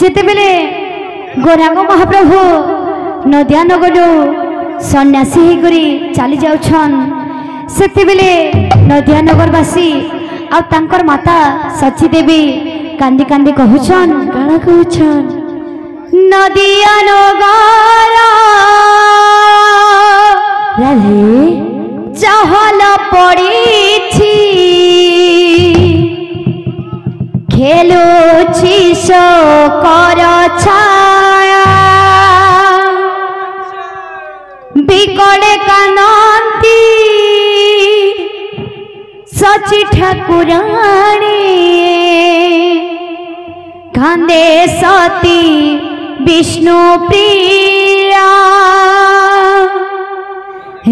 जेते बेले गौरांग महाप्रभु नदिया नगरु सन्यासी होकरी चली जाउछन सेते बेले नदिया नगरवासी आ तांकर माता सची देवी कांदी कांदी कहूछन काना कहूछन नदिया नगर राधे चहल पड़ी खेलुछि शोकर छाया बिकड़े कानती सची ठाकुराणी कांदे सती विष्णु प्रिया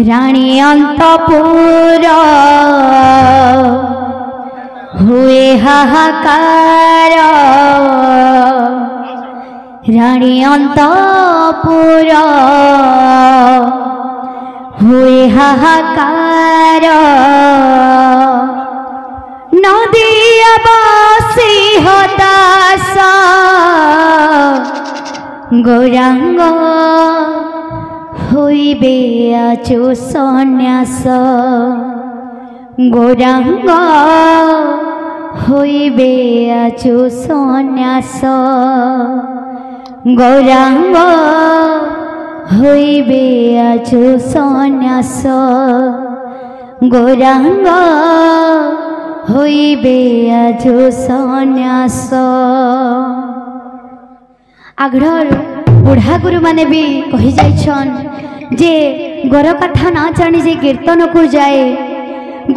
रानी अंतपुर हुए हाहाकार रानी अंतपुर हुए हाहाकार नदियावासी हताश गौरांग होइबे आजो सन्यास गौरांग होइबे आजो सन्यास गौरांग होइबे आजो सन्यास गौरांग होइबे आजो सन्यास। आग्रह बुढ़ा गुरु माने भी कही जाइछन जे गोर कथा ना जानी जे कीर्तन को जाए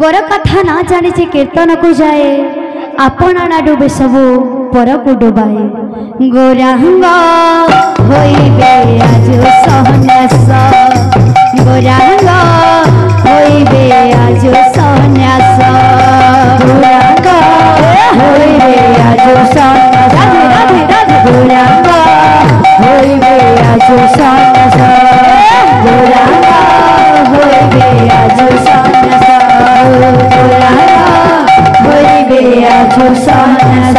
गोर कथा ना जानी जे कीर्तन को जाए आपण ना डूबे सबू पर को डुबाए गौरांग होइबे आजो सन्यास गौरांग होइबे आजो सन्यास गौरांग होइबे आजो सन्यास गौरांग होइबे आजो सन्यास गौरांग होइबे आजो सन्यास गौरांग होइबे आजो सन्यास।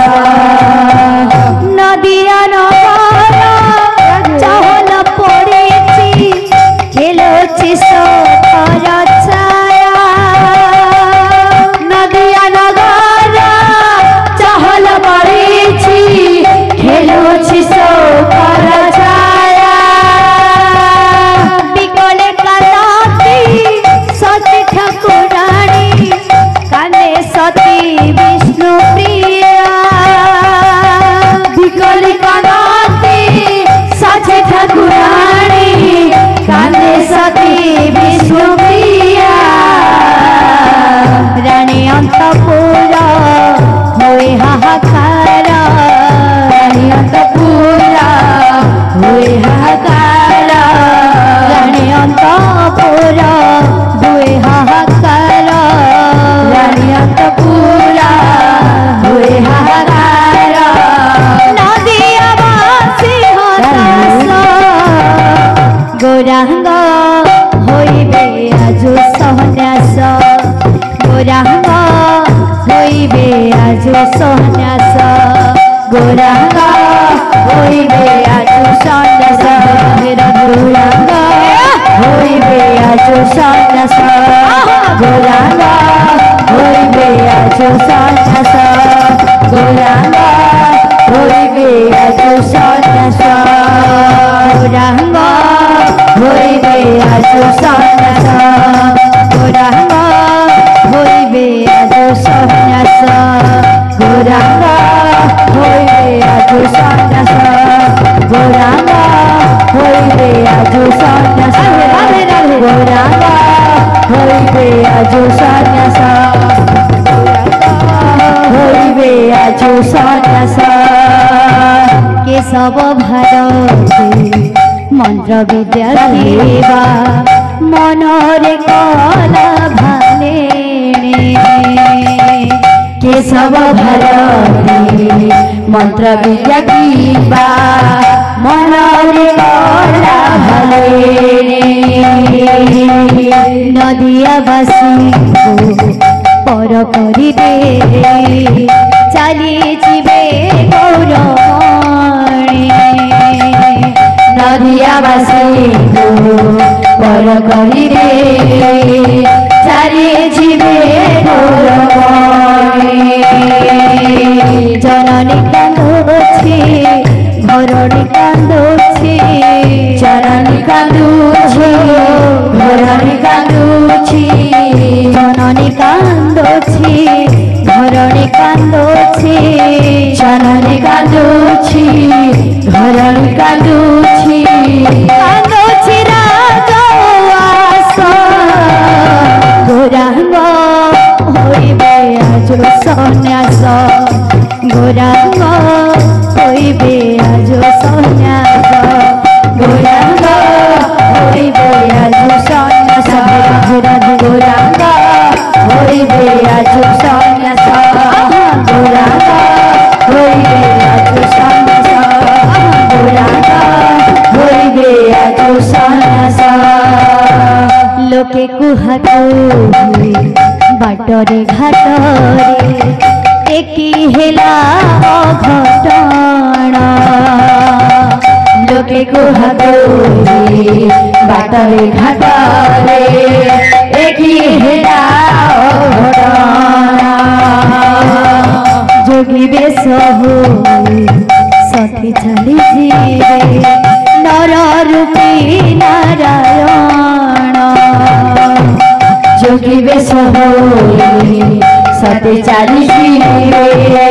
नदिया नगर चहल पड़िछि खेलुछि शोकर छाया नदिया नगर चहल पड़िछि खेलुछि शोकर छाया बिकले कानती सती ठाकुराणी कांदे सती विष्णु प्रिया बिकले कानती सती ठाकुराणी कांदे सती विष्णु प्रिया रानी अंतपुर हुए हाहाकार रानी अंतपुर हुए हाहाकार रानी अंतपुर हुए हाहाकार रानी अंतपुर हुए हाहाकार नदियावासी हताश गौरांग होइबे आजो सन्यास गौरांग होइबे आजो सन्यास गौरांग होइबे आजो सन्यास गौरांग होइबे आजो सन्यास गौरांग होइबे आजो सन्यास गौरांग होइबे आजो सन्यास गौरांग होइबे आजो सन्यास गौरांग होइबे आजो सन्यास गौरांग होइबे आजो सन्यास गौरांग होइबे आजो सन्यास गौरांग होइबे आजो सन्यास होइबे आजो सन्यास। केशव भारती मंत्र विद्या देवा मनरे कला भाले केशव भारती मंत्र विद्या देवा मनरे कला भाले नदियावासी पर करिबे चली जीवे गौरमणि नदियावासी पर करी रे चारि जीवे जननी कांदुछि घरणी कांदुछि जननी कांदुछि घरणी कांदुछि जननी कांदुछि घरणी कांदुछि जननी कांदुछि घरणी कांदुछि कांदुछि राजवास गोरांग होइबे आज सन्यास गोरांग होइबे आज सन्यास गोरांग होइबे आज सन्यास गोरांग होइबे आज सन्यास गोरांग होइबे आज सन्यास गोरांग होइबे आज सन्यास लोके कुहा कुही बाटरे घाटरे एकी हेला अघटन लोके कुहा कुही बाटरे घाटरे एकी हेला अघटन जोगी बेश होई सखी चली जीवे नर रूपी नारायण जोगी बेश होई सती चली जीवे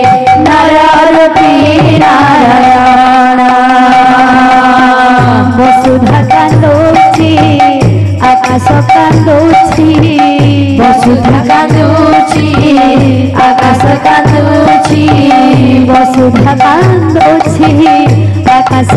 नर रूपी नारायण वसुधा कांदुछि आकाश कांदुछि वसुधा कांदुछि आकाश कांदुछि वसुधा कांदुछि आकाश